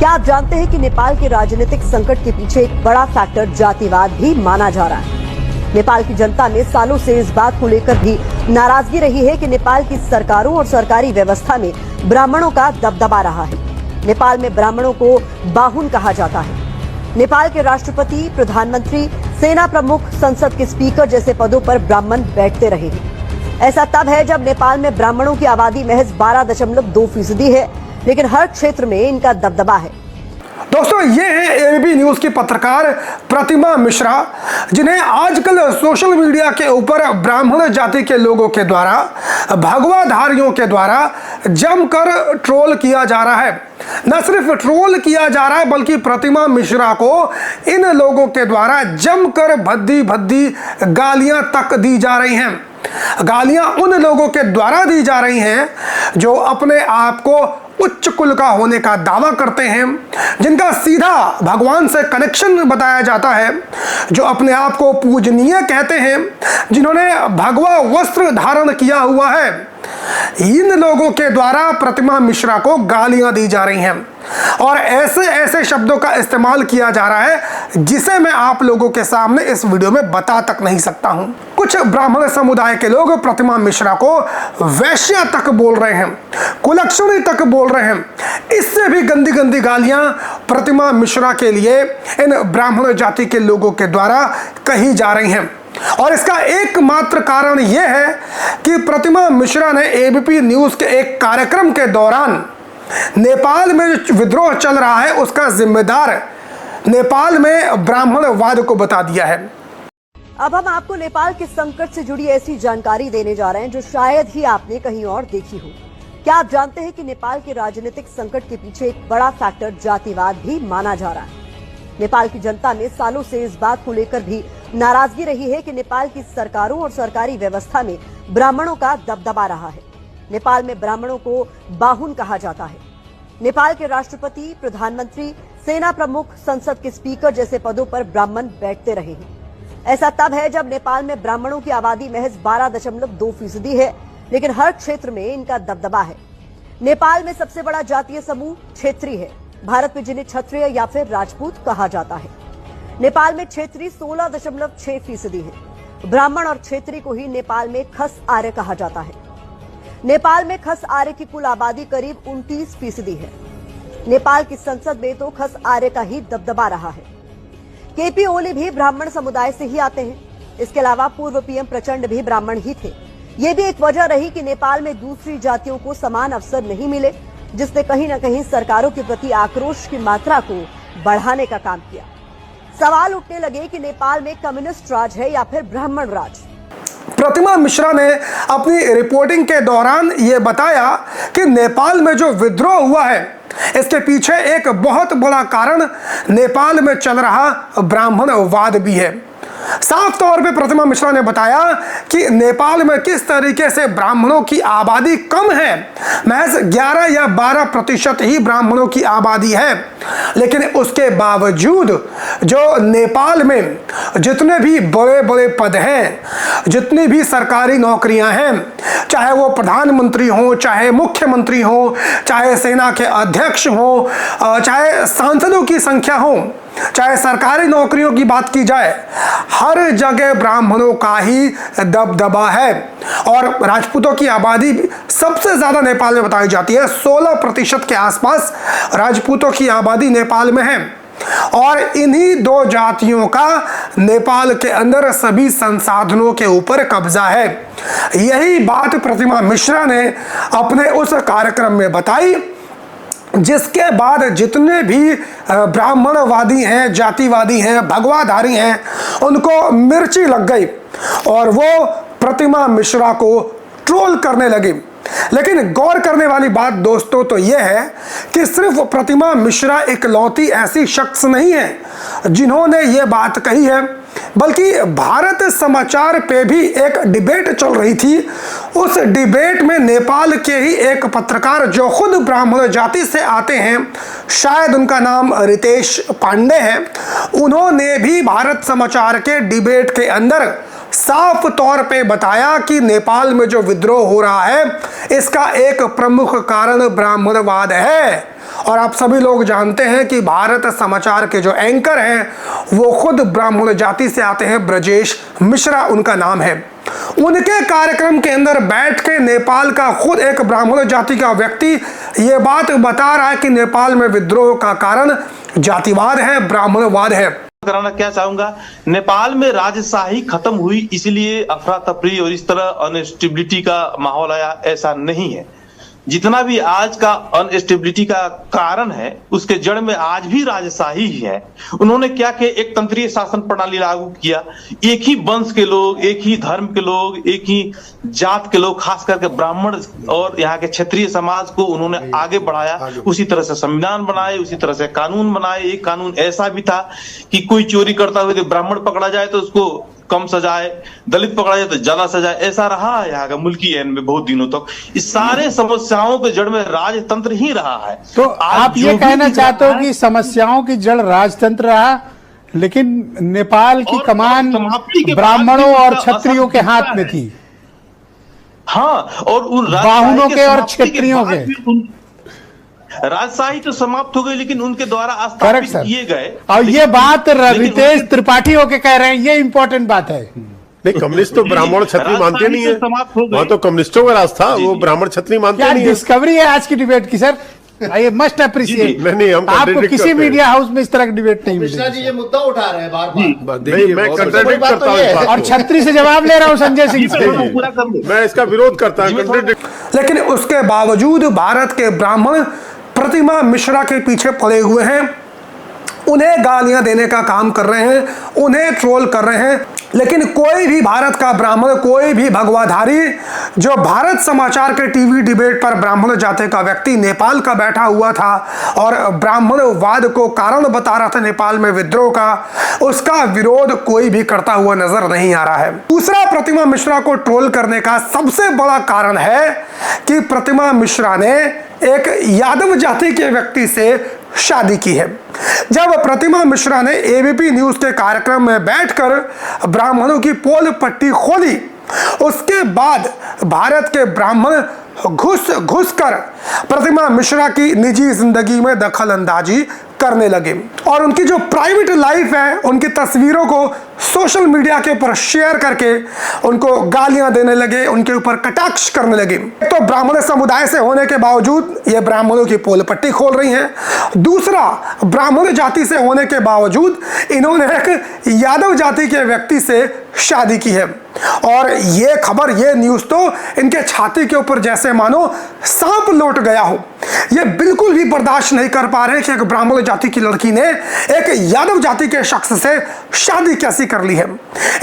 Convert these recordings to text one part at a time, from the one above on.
क्या आप जानते हैं कि नेपाल के राजनीतिक संकट के पीछे एक बड़ा फैक्टर जातिवाद भी माना जा रहा है। नेपाल की जनता में सालों से इस बात को लेकर भी नाराजगी रही है कि नेपाल की सरकारों और सरकारी व्यवस्था में ब्राह्मणों का दबदबा रहा है। नेपाल में ब्राह्मणों को बाहुन कहा जाता है। नेपाल के राष्ट्रपति, प्रधानमंत्री, सेना प्रमुख, संसद के स्पीकर जैसे पदों पर ब्राह्मण बैठते रहे हैं। ऐसा तब है जब नेपाल में ब्राह्मणों की आबादी महज 12.2% है, लेकिन हर क्षेत्र में इनका दबदबा है। दोस्तों, ये है एबीपी न्यूज की पत्रकार प्रतिमा मिश्रा, जिन्हें आजकल सोशल मीडिया के ऊपर ब्राह्मण जाति के लोगों के द्वारा, भगवाधारियों के द्वारा जमकर ट्रोल किया जा रहा है। न सिर्फ ट्रोल किया जा रहा है, बल्कि प्रतिमा मिश्रा को इन लोगों के द्वारा जमकर भद्दी भद्दी गालियां तक दी जा रही हैं। गालियां उन लोगों के द्वारा दी जा रही हैं जो अपने आप को उच्च कुल का होने का दावा करते हैं, जिनका सीधा भगवान से कनेक्शन बताया जाता है, जो अपने आप को पूजनीय कहते हैं, जिन्होंने भगवा वस्त्र धारण किया हुआ है। इन लोगों के द्वारा प्रतिमा मिश्रा को गालियां दी जा रही हैं और ऐसे ऐसे शब्दों का इस्तेमाल किया जा रहा है जिसे मैं आप लोगों के सामने इस वीडियो में बता तक नहीं सकता हूं। कुछ ब्राह्मण समुदाय के लोग प्रतिमा मिश्रा को वैश्या तक बोल रहे हैं, कुलक्षणी तक बोल रहे हैं। इससे भी गंदी गंदी गालियां प्रतिमा मिश्रा के लिए इन ब्राह्मण जाति के लोगों के द्वारा कही जा रही हैं। और इसका एकमात्र कारण यह है कि प्रतिमा मिश्रा ने एबीपी न्यूज के एक कार्यक्रम के दौरान नेपाल में जो विद्रोह चल रहा है उसका जिम्मेदार नेपाल में ब्राह्मणवाद को बता दिया है। अब हम आपको नेपाल के संकट से जुड़ी ऐसी जानकारी देने जा रहे हैं जो शायद ही आपने कहीं और देखी हो। क्या आप जानते हैं कि नेपाल के राजनीतिक संकट के पीछे एक बड़ा फैक्टर जातिवाद भी माना जा रहा है। नेपाल की जनता में सालों से इस बात को लेकर भी नाराजगी रही है कि नेपाल की सरकारों और सरकारी व्यवस्था में ब्राह्मणों का दबदबा रहा है। नेपाल में ब्राह्मणों को बाहुन कहा जाता है। नेपाल के राष्ट्रपति, प्रधानमंत्री, सेना प्रमुख, संसद के स्पीकर जैसे पदों पर ब्राह्मण बैठते रहे हैं। ऐसा तब है जब नेपाल में ब्राह्मणों की आबादी महज 12.2% है, लेकिन हर क्षेत्र में इनका दबदबा है। नेपाल में सबसे बड़ा जातीय समूह क्षेत्रीय है। भारत में जिन्हें क्षत्रिय या फिर राजपूत कहा जाता है। नेपाल में क्षेत्रीय 16.6% है। ब्राह्मण और क्षेत्रीय को ही नेपाल में खस आर्य कहा जाता है। नेपाल में खस आर्य की कुल आबादी करीब 29% है। नेपाल की संसद में तो खस आर्य का ही दबदबा रहा है। केपी ओली भी ब्राह्मण समुदाय से ही आते हैं। इसके अलावा पूर्व पीएम प्रचंड भी ब्राह्मण ही थे। ये भी एक वजह रही कि नेपाल में दूसरी जातियों को समान अवसर नहीं मिले, जिसने कहीं न कहीं सरकारों के प्रति आक्रोश की मात्रा को बढ़ाने का काम किया। सवाल उठने लगे कि नेपाल में कम्युनिस्ट राज है या फिर ब्राह्मण राज। प्रतिमा मिश्रा ने अपनी रिपोर्टिंग के दौरान यह बताया कि नेपाल में जो विद्रोह हुआ है इसके पीछे एक बहुत बड़ा कारण नेपाल में चल रहा ब्राह्मणवाद भी है। साफ तौर पे प्रतिमा मिश्रा ने बताया कि नेपाल में किस तरीके से ब्राह्मणों की आबादी कम है। महज 11 या 12% ही ब्राह्मणों की आबादी है, लेकिन उसके बावजूद जो नेपाल में जितने भी बड़े बड़े पद हैं, जितनी भी सरकारी नौकरियां हैं, चाहे वो प्रधानमंत्री हो, चाहे मुख्यमंत्री हो, चाहे सेना के अध्यक्ष हो, चाहे सांसदों की संख्या हो, चाहे सरकारी नौकरियों की बात की जाए, हर जगह ब्राह्मणों का ही दबदबा है। और राजपूतों की आबादी सबसे ज्यादा नेपाल में बताई जाती है। 16% के आसपास राजपूतों की आबादी नेपाल में है और इन्हीं दो जातियों का नेपाल के अंदर सभी संसाधनों के ऊपर कब्जा है। यही बात प्रतिमा मिश्रा ने अपने उस कार्यक्रम में बताई, जिसके बाद जितने भी ब्राह्मणवादी हैं, जातिवादी हैं, भगवाधारी हैं, उनको मिर्ची लग गई और वो प्रतिमा मिश्रा को ट्रोल करने लगी। लेकिन गौर करने वाली बात दोस्तों तो यह है कि सिर्फ प्रतिमा मिश्रा इकलौती ऐसी शख्स नहीं है जिन्होंने ये बात कही है, बल्कि भारत समाचार पे भी एक डिबेट चल रही थी। उस डिबेट में नेपाल के ही एक पत्रकार जो खुद ब्राह्मण जाति से आते हैं, शायद उनका नाम रितेश पांडे है, उन्होंने भी भारत समाचार के डिबेट के अंदर साफ तौर पे बताया कि नेपाल में जो विद्रोह हो रहा है इसका एक प्रमुख कारण ब्राह्मणवाद है और आप सभी लोग जानते हैं कि भारत समाचार के जो एंकर हैं वो खुद ब्राह्मण जाति से आते हैं, ब्रजेश मिश्रा उनका नाम है। उनके कार्यक्रम के अंदर बैठ के नेपाल का खुद एक ब्राह्मण जाति का व्यक्ति ये बात बता रहा है कि नेपाल में विद्रोह का कारण जातिवाद है, ब्राह्मणवाद है। कराना क्या चाहूंगा, नेपाल में राजशाही खत्म हुई इसलिए अफरा तफरी और इस तरह अनस्टेबिलिटी का माहौल आया, ऐसा नहीं है। जितना भी आज का अनस्टेबिलिटी का कारण है उसके जड़ में आज भी राजशाही ही है। उन्होंने क्या किया, एक तंत्रीय शासन प्रणाली लागू किया। एक ही वंश के लोग, एक ही धर्म के लोग, एक ही जात के लोग, खास करके ब्राह्मण और यहाँ के क्षेत्रीय समाज को उन्होंने आगे बढ़ाया। उसी तरह से संविधान बनाए, उसी तरह से कानून बनाए। एक कानून ऐसा भी था कि कोई चोरी करता हुआ ब्राह्मण पकड़ा जाए तो उसको कम सजाए, दलित पकड़ा जाए तो ज्यादा सजाए। ऐसा रहा है यहाँ का मुल्की ऐन में बहुत दिनों तक। इस सारे समस्याओं के जड़ में राजतंत्र ही रहा है। तो आप ये कहना चाहते हो कि समस्याओं की जड़ राजतंत्र रहा, लेकिन नेपाल की कमान ब्राह्मणों और क्षत्रियों के हाथ में थी। हाँ, और उन बाहुनों के और क्षत्रियों के राजशाही तो समाप्त हो गई, लेकिन उनके द्वारा स्थापित किए गए। और ये बात रितेश त्रिपाठी होके कह रहे हैं, ये इंपॉर्टेंट बात है। नहीं, कम्युनिस्ट तो ब्राह्मण क्षत्रिय मानते नहीं है। वहाँ तो कम्युनिस्टों का राज था, वो ब्राह्मण क्षत्रिय मानते नहीं है। डिस्कवरी है आज की डिबेट की सर, आई मस्ट अप्रिशिएट। नहीं, हम आपको किसी मीडिया हाउस में इस तरह की डिबेट नहीं मिलेगी। जी ये मुद्दा उठा रहे हैं बार-बार। मैं कंट्राडिक्ट करता हूँ और छत्री से जवाब ले रहा हूँ संजय सिंह से। मैं इसका विरोध करता हूँ। लेकिन उसके बावजूद भारत के ब्राह्मण प्रतिमा मिश्रा के पीछे पड़े हुए हैं, उन्हें गालियां देने का काम कर रहे हैं, उन्हें ट्रोल कर रहे हैं। लेकिन कोई भी भारत का ब्राह्मण, कोई भी भगवाधारी जो भारत समाचार के टीवी डिबेट पर ब्राह्मण जाति का व्यक्ति नेपाल का बैठा हुआ था और ब्राह्मणवाद को कारण बता रहा था नेपाल में विद्रोह का, उसका विरोध कोई भी करता हुआ नजर नहीं आ रहा है। दूसरा, प्रतिमा मिश्रा को ट्रोल करने का सबसे बड़ा कारण है कि प्रतिमा मिश्रा ने एक यादव जाति के व्यक्ति से शादी की है। जब प्रतिमा मिश्रा ने एबीपी न्यूज के कार्यक्रम में बैठकर ब्राह्मणों की पोल पट्टी खोली, उसके बाद भारत के ब्राह्मण घुस कर प्रतिमा मिश्रा की निजी जिंदगी में दखल अंदाजी करने लगे और उनकी जो प्राइवेट लाइफ है, उनकी तस्वीरों को सोशल मीडिया के ऊपर शेयर करके उनको गालियां देने लगे, उनके ऊपर कटाक्ष करने लगे। तो ब्राह्मण समुदाय से होने के बावजूद ये ब्राह्मणों की पोल पट्टी खोल रही हैं। दूसरा, ब्राह्मण जाति से होने के बावजूद इन्होंने एक यादव जाति के व्यक्ति से शादी की है और ये खबर, ये न्यूज तो इनके छाती के ऊपर जैसे मानो सांप लौट गया हो। ये बिल्कुल भी बर्दाश्त नहीं कर पा रहे कि एक ब्राह्मण जाति की लड़की ने एक यादव जाति के शख्स से शादी कैसी कर ली है।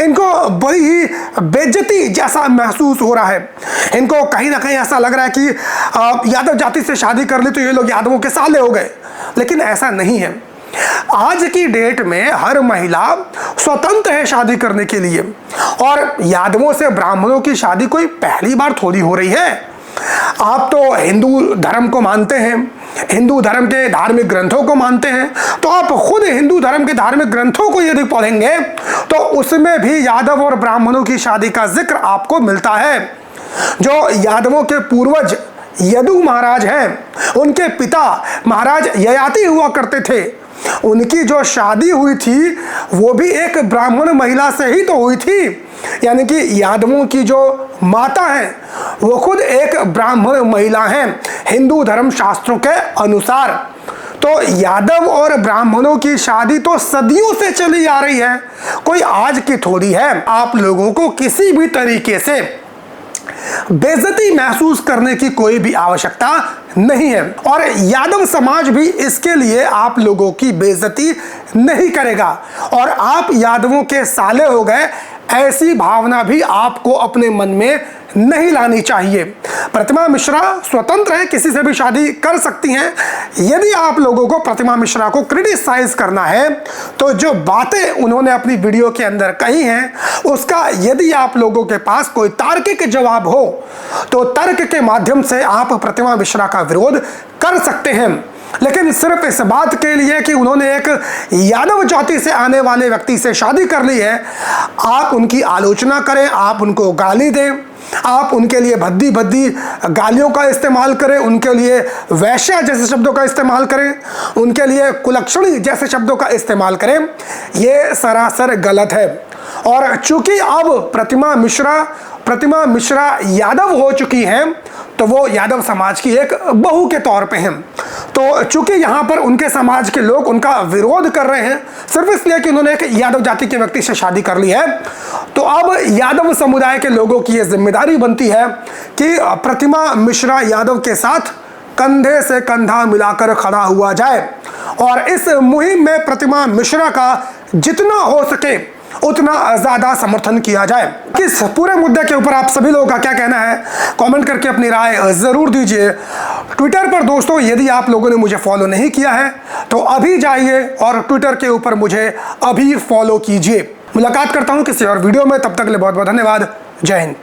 इनको बड़ी ही बेइज्जती जैसा महसूस हो रहा है। इनको कहीं ना कहीं ऐसा लग रहा है कि यादव जाति से शादी कर ली तो ये लोग यादवों के साले हो गए, लेकिन ऐसा नहीं है। आज की डेट में हर महिला स्वतंत्र है शादी करने के लिए और यादवों से ब्राह्मणों की शादी कोई पहली बार थोड़ी हो रही है। आप तो हिंदू धर्म को मानते हैं, हिंदू धर्म के धार्मिक ग्रंथों को मानते हैं, तो आप खुद हिंदू धर्म के धार्मिक ग्रंथों को यदि पढ़ेंगे तो उसमें भी यादव और ब्राह्मणों की शादी का जिक्र आपको मिलता है। जो यादवों के पूर्वज यदु महाराज हैं, उनके पिता महाराज ययाति हुआ करते थे, उनकी जो शादी हुई थी वो भी एक ब्राह्मण महिला से ही तो हुई थी। यानी कि यादवों की जो माता है वो खुद एक ब्राह्मण महिला हैं हिंदू धर्म शास्त्रों के अनुसार। तो यादव और ब्राह्मणों की शादी तो सदियों से चली आ रही है, कोई आज की थोड़ी है। आप लोगों को किसी भी तरीके से बेइज्जती महसूस करने की कोई भी आवश्यकता नहीं है और यादव समाज भी इसके लिए आप लोगों की बेइज्जती नहीं करेगा और आप यादवों के साले हो गए, ऐसी भावना भी आपको अपने मन में नहीं लानी चाहिए। प्रतिमा मिश्रा स्वतंत्र है, किसी से भी शादी कर सकती हैं। यदि आप लोगों को प्रतिमा मिश्रा को क्रिटिसाइज करना है तो जो बातें उन्होंने अपनी वीडियो के अंदर कही हैं उसका यदि आप लोगों के पास कोई तार्किक जवाब हो तो तर्क के माध्यम से आप प्रतिमा मिश्रा का विरोध कर सकते हैं। लेकिन सिर्फ इस बात के लिए कि उन्होंने एक यादव जाति से आने वाले व्यक्ति से शादी कर ली है, आप उनकी आलोचना करें, आप उनको गाली दें, आप उनके लिए भद्दी भद्दी गालियों का इस्तेमाल करें, उनके लिए वैश्या जैसे शब्दों का इस्तेमाल करें, उनके लिए कुलक्षणी जैसे शब्दों का इस्तेमाल करें, ये सरासर गलत है। और चूंकि अब प्रतिमा मिश्रा यादव हो चुकी हैं, तो वो यादव समाज की एक बहू के तौर पे हैं। तो चूंकि यहाँ पर उनके समाज के लोग उनका विरोध कर रहे हैं सिर्फ इसलिए कि उन्होंने एक यादव जाति के व्यक्ति से शादी कर ली है, तो अब यादव समुदाय के लोगों की ये जिम्मेदारी बनती है कि प्रतिमा मिश्रा यादव के साथ कंधे से कंधा मिलाकर खड़ा हुआ जाए और इस मुहिम में प्रतिमा मिश्रा का जितना हो सके उतना ज्यादा समर्थन किया जाए। इस पूरे मुद्दे के ऊपर आप सभी लोगों का क्या कहना है, कमेंट करके अपनी राय जरूर दीजिए। ट्विटर पर दोस्तों यदि आप लोगों ने मुझे फॉलो नहीं किया है तो अभी जाइए और ट्विटर के ऊपर मुझे अभी फॉलो कीजिए। मुलाकात करता हूं किसी और वीडियो में, तब तक के लिए बहुत बहुत धन्यवाद। जय हिंद।